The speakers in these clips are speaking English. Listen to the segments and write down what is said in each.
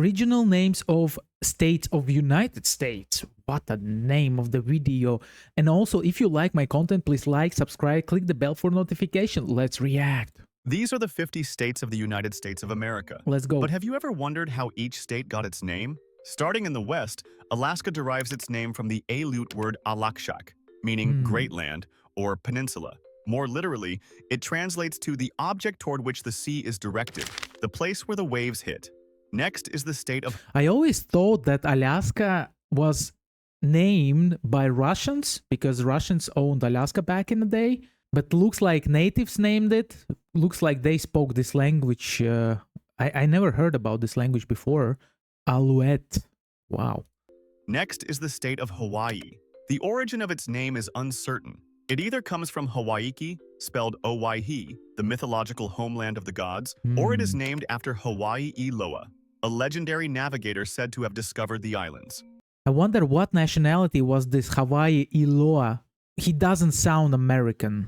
original names of states of United States. What a name of the video. And also, if you like my content, please like, subscribe, click the bell for notification. Let's react. These are the 50 states of the United States of America. Let's go. But have you ever wondered how each state got its name? Starting in the west, Alaska derives its name from the Aleut word alakshak, meaning great land or peninsula. More literally, it translates to the object toward which the sea is directed, the place where the waves hit. Next is the state of... I always thought that Alaska was named by Russians because Russians owned Alaska back in the day, but looks like natives named it. Looks like they spoke this language. I never heard about this language before. Aleut. Wow. Next is the state of Hawaii. The origin of its name is uncertain. It either comes from Hawaiki, spelled Owaihi, the mythological homeland of the gods, or it is named after Hawaii Iloa, a legendary navigator said to have discovered the islands. I wonder what nationality was this Hawaii Iloa. He doesn't sound American.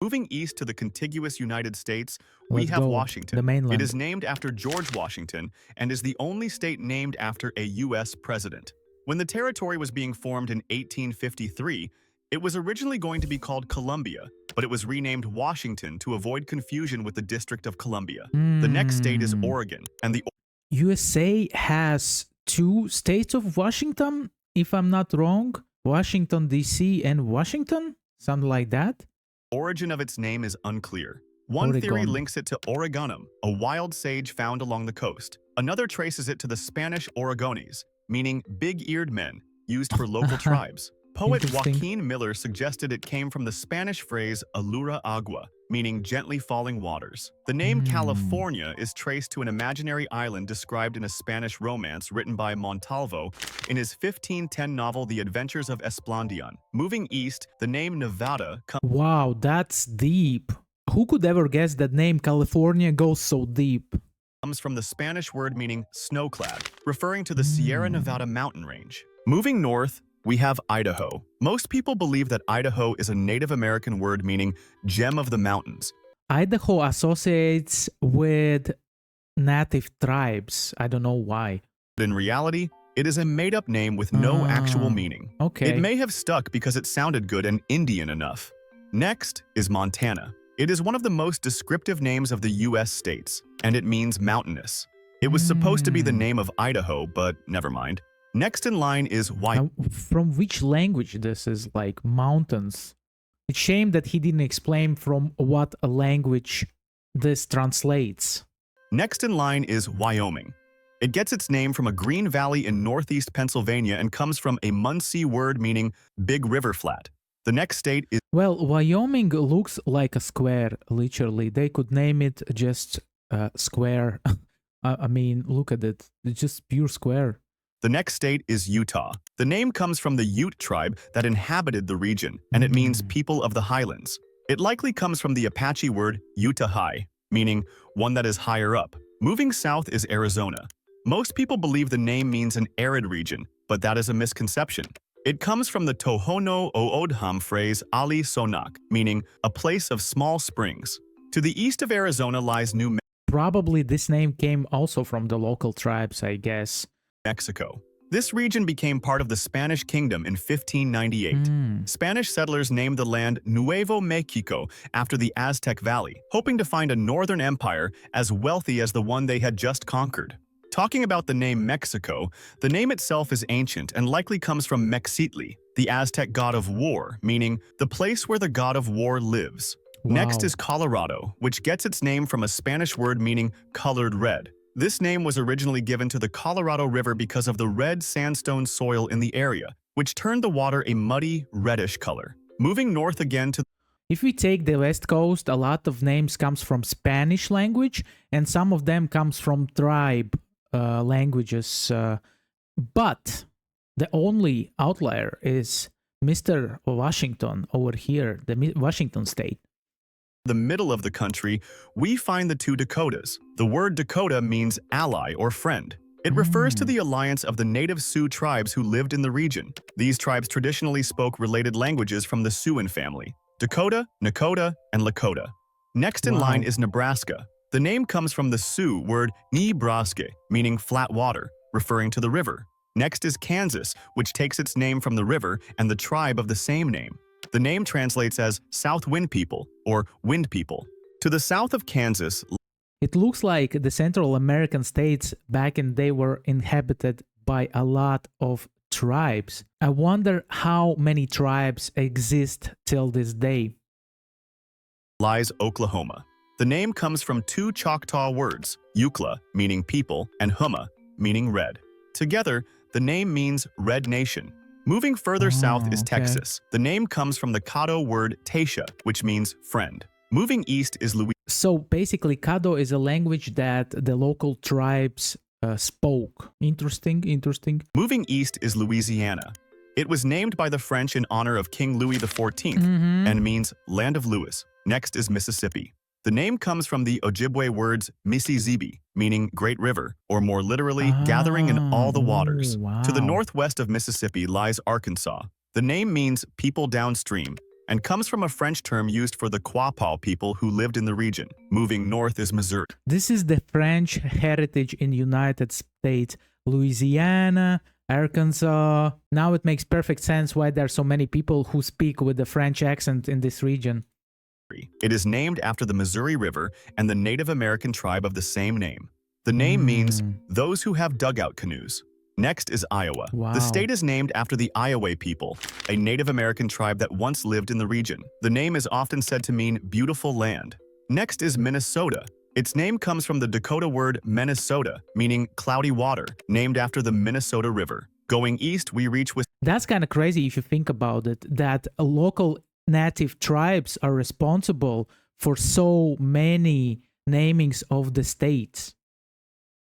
Moving east to the contiguous United States, we Let's have go. Washington. The mainland. It is named after George Washington and is the only state named after a U.S. president. When the territory was being formed in 1853, it was originally going to be called Columbia, but it was renamed Washington to avoid confusion with the District of Columbia. The next state is Oregon, and the USA has 2 states of Washington, if I'm not wrong. Washington, D.C. and Washington? Something like that? origin of its name is unclear. One theory Oregon. links it to Oregonum, a wild sage found along the coast. Another traces it to the Spanish Oregones, meaning big-eared men, used for local tribes. Poet Interesting. Joaquin Miller suggested it came from the Spanish phrase alura agua, meaning gently falling waters. The name California is traced to an imaginary island described in a Spanish romance written by Montalvo in his 1510 novel The Adventures of Esplandian. Moving east, the name Nevada Wow, that's deep. Who could ever guess that name California goes so deep? comes from the Spanish word meaning snowclad, referring to the Sierra Nevada mountain range. Moving north, we have Idaho. Most people believe that Idaho is a Native American word meaning gem of the mountains. Idaho associates with native tribes. I don't know why. But in reality, it is a made-up name with no actual meaning. Okay. It may have stuck because it sounded good and Indian enough. Next is Montana. It is one of the most descriptive names of the U.S. states, and it means mountainous. It was supposed to be the name of Idaho, but never mind. Next in line is Wyoming. From which language this is, like mountains? It's shame that he didn't explain from what language this translates. Next in line is Wyoming. It gets its name from a green valley in northeast Pennsylvania and comes from a Munsee word meaning big river flat. The next state is... Well, Wyoming looks like a square, literally. They could name it just square. I mean, look at it. It's just pure square. The next state is Utah. The name comes from the Ute tribe that inhabited the region, and it means people of the highlands. It likely comes from the Apache word Utah-high, meaning one that is higher up. Moving south is Arizona. Most people believe the name means an arid region, but that is a misconception. It comes from the Tohono O'odham phrase Ali Sonak, meaning a place of small springs. To the east of Arizona lies New Probably this name came also from the local tribes, I guess. Mexico. This region became part of the Spanish kingdom in 1598. Spanish settlers named the land Nuevo Mexico after the Aztec Valley, hoping to find a northern empire as wealthy as the one they had just conquered. Talking about the name Mexico, the name itself is ancient and likely comes from Mexitli, the Aztec god of war, meaning the place where the god of war lives. Wow. Next is Colorado, which gets its name from a Spanish word meaning colored red. This name was originally given to the Colorado River because of the red sandstone soil in the area, which turned the water a muddy, reddish color. Moving north again to... If we take the West Coast, a lot of names comes from Spanish language, and some of them comes from tribe languages. But the only outlier is Mr. Washington over here, the Washington state. The middle of the country, we find the two Dakotas. The word Dakota means ally or friend. It refers to the alliance of the native Sioux tribes who lived in the region. These tribes traditionally spoke related languages from the Siouan family: Dakota, Nakota, and Lakota. Next in line is Nebraska. The name comes from the Sioux word Nebraska, meaning flat water, referring to the river. Next is Kansas, which takes its name from the river and the tribe of the same name. The name translates as South Wind People or Wind People. To the south of Kansas, It looks like the Central American states back in the day were inhabited by a lot of tribes. I wonder how many tribes exist till this day. lies Oklahoma. The name comes from two Choctaw words, Yukla, meaning people, and Huma, meaning red. Together, the name means Red Nation. Moving further south is okay. Texas. The name comes from the Caddo word Tasha, which means friend. Moving east is Louisiana. So basically, Caddo is a language that the local tribes spoke. Interesting. Moving east is Louisiana. It was named by the French in honor of King Louis XIV and means Land of Louis. Next is Mississippi. The name comes from the Ojibwe words Mississippi, meaning Great River, or more literally, gathering in all the waters. Wow. To the northwest of Mississippi lies Arkansas. The name means people downstream and comes from a French term used for the Quapaw people who lived in the region. Moving north is Missouri. This is the French heritage in United States. Louisiana, Arkansas. Now it makes perfect sense why there are so many people who speak with the French accent in this region. It is named after the Missouri River and the Native American tribe of the same name. The name means those who have dugout canoes. Next is Iowa. Wow. The state is named after the Iowa people, a Native American tribe that once lived in the region. The name is often said to mean beautiful land. Next is Minnesota. Its name comes from the Dakota word Minnesota, meaning cloudy water, named after the Minnesota River. Going east, we reach with That's kind of crazy if you think about it, that local native tribes are responsible for so many namings of the states.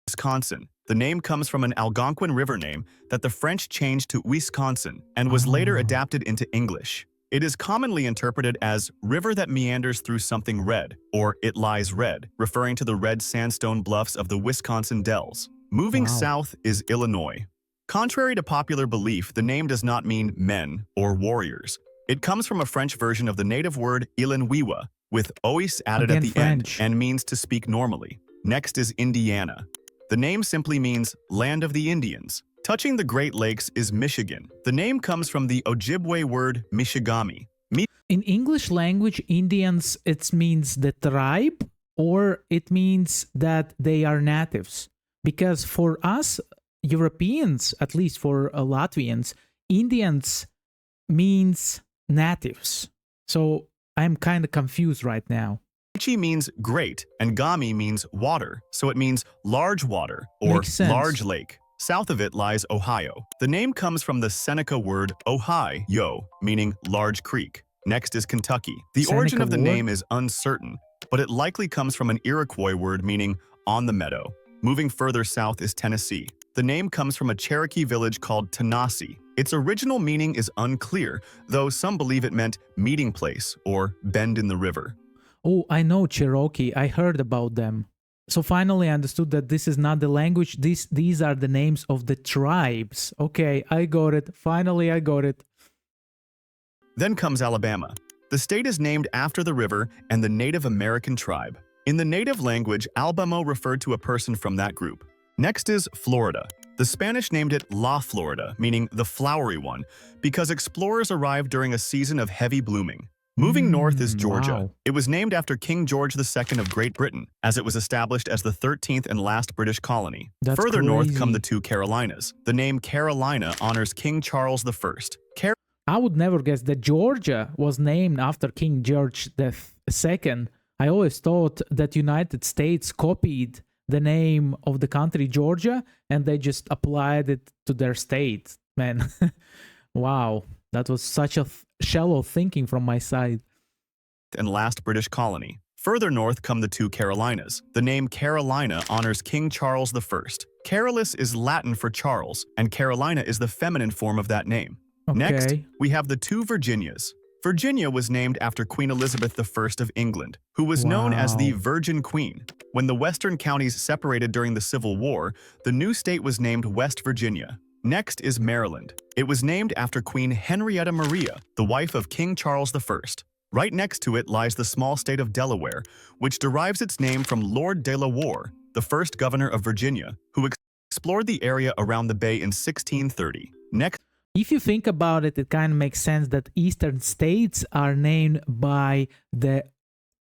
Wisconsin. The name comes from an Algonquin river name that the French changed to Wisconsin and was later adapted into English. It is commonly interpreted as river that meanders through something red, or it lies red, referring to the red sandstone bluffs of the Wisconsin Dells. Moving south is Illinois. Contrary to popular belief, the name does not mean men or warriors. It comes from a French version of the native word Ilinwiwa, with ois added Again, at the French. end and means to speak normally. Next is Indiana. The name simply means Land of the Indians. Touching the Great Lakes is Michigan. The name comes from the Ojibwe word Michigami. In English language, Indians, it means the tribe, or it means that they are natives. Because for us Europeans, at least for Latvians, Indians means natives. So I'm kind of confused right now. Michi means great, and Gami means water, so it means large water or Makes sense. large lake. South of it lies Ohio. The name comes from the Seneca word Ohio, meaning large creek. Next is Kentucky. The origin Seneca of the word? name is uncertain, but it likely comes from an Iroquois word meaning on the meadow. Moving further south is Tennessee. The name comes from a Cherokee village called Tanasi. Its original meaning is unclear, though some believe it meant meeting place or bend in the river. Oh, I know Cherokee. I heard about them. So finally I understood that this is not the language. These are the names of the tribes. Okay, I got it. Finally, I got it. Then comes Alabama. The state is named after the river and the Native American tribe. In the native language, Alabama referred to a person from that group. Next is Florida. The Spanish named it La Florida, meaning the flowery one, because explorers arrived during a season of heavy blooming. Moving north is Georgia. Wow. It was named after King George II of Great Britain, as it was established as the 13th and last British colony. That's Further north crazy. come the two Carolinas. The name Carolina honors King Charles I. I would never guess that Georgia was named after King George II. I always thought that United States copied the name of the country Georgia and they just applied it to their state. Man, wow, that was such a shallow thinking from my side. And last British colony. Further north come the two Carolinas. The name Carolina honors King Charles I. Carolus is Latin for Charles, and Carolina is the feminine form of that name. Okay. Next, we have the two Virginias. Virginia was named after Queen Elizabeth I of England, who was known as the Wow. Virgin Queen. When the western counties separated during the Civil War, the new state was named West Virginia. Next is Maryland. It was named after Queen Henrietta Maria, the wife of King Charles I. Right next to it lies the small state of Delaware, which derives its name from Lord de la Warr, the first governor of Virginia, who explored the area around the bay in 1630. Next, if you think about it, it kind of makes sense that eastern states are named by the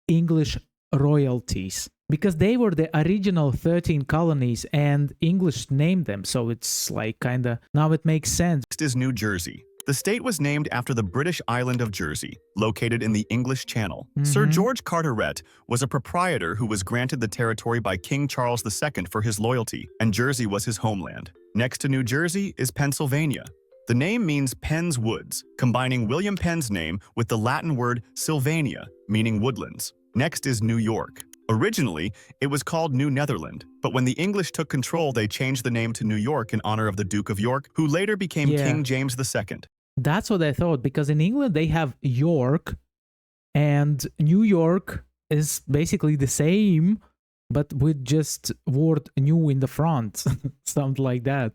English royalties because they were the original 13 colonies and English named them. So it's like kind of, now it makes sense. next is New Jersey. The state was named after the British island of Jersey, located in the English Channel. Sir George Carteret was a proprietor who was granted the territory by King Charles II for his loyalty, and Jersey was his homeland. Next to New Jersey is Pennsylvania. The name means Penn's Woods, combining William Penn's name with the Latin word Sylvania, meaning woodlands. Next is New York. Originally, it was called New Netherland, but when the English took control, they changed the name to New York in honor of the Duke of York, who later became King James II. That's what I thought, because in England they have York, and New York is basically the same, but with just word new in the front, something like that.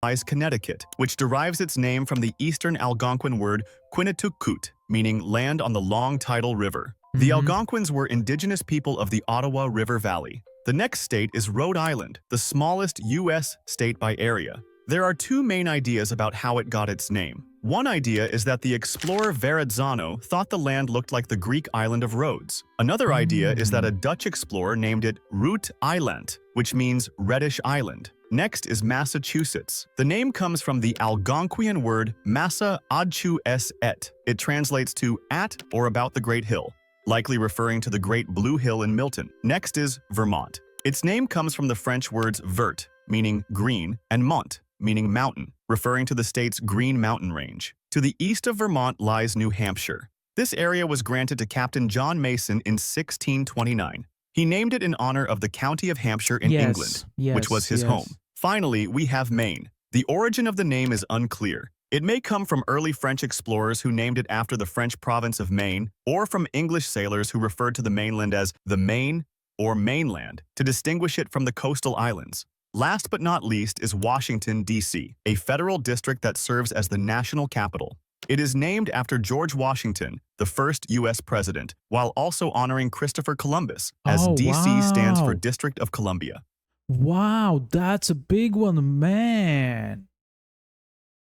Lies Connecticut, which derives its name from the Eastern Algonquin word Quinnitukut, meaning land on the long tidal river. The Algonquins were indigenous people of the Ottawa River Valley. The next state is Rhode Island, the smallest U.S. state by area. There are two main ideas about how it got its name. One idea is that the explorer Verrazzano thought the land looked like the Greek island of Rhodes. Another idea is that a Dutch explorer named it Root Eiland, which means reddish island. Next is Massachusetts. The name comes from the Algonquian word Massa Adchu es et. It translates to at or about the Great Hill, likely referring to the Great Blue Hill in Milton. Next is Vermont. Its name comes from the French words vert, meaning green, and mont, meaning mountain, referring to the state's Green Mountain Range. To the east of Vermont lies New Hampshire. This area was granted to Captain John Mason in 1629. He named it in honor of the county of Hampshire in England, which was his home. Finally, we have Maine. The origin of the name is unclear. It may come from early French explorers who named it after the French province of Maine, or from English sailors who referred to the mainland as the Main or mainland to distinguish it from the coastal islands. Last but not least is Washington, D.C., a federal district that serves as the national capital. It is named after George Washington, the first U.S. president, while also honoring Christopher Columbus, as D.C. stands for District of Columbia. Wow, that's a big one, man.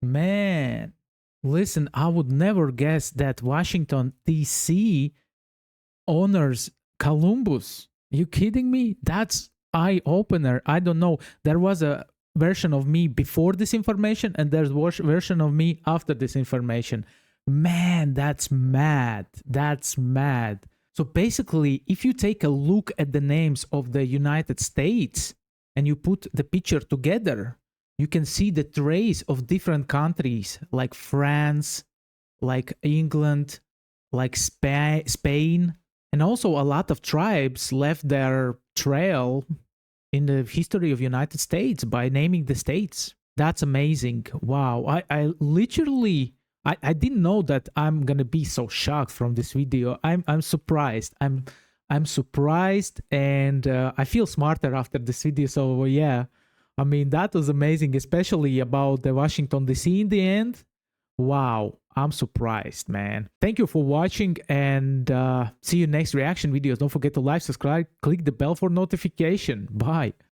Man. Listen, I would never guess that Washington, D.C. honors Columbus. You kidding me? That's eye-opener. I don't know. There was a version of me before this information, and there's a version of me after this information. Man, that's mad. That's mad. So basically, if you take a look at the names of the United States and you put the picture together, you can see the trace of different countries like France, like England, like Spain, and also a lot of tribes left their trail in the history of United States by naming the states. That's amazing. Wow. I literally, I didn't know that I'm gonna be so shocked from this video. I'm surprised. I'm surprised, and I feel smarter after this video. So yeah, I mean, that was amazing, especially about the Washington DC in the end. Wow, I'm surprised, man. Thank you for watching, and see you next reaction videos. Don't forget to like, subscribe, click the bell for notification. Bye.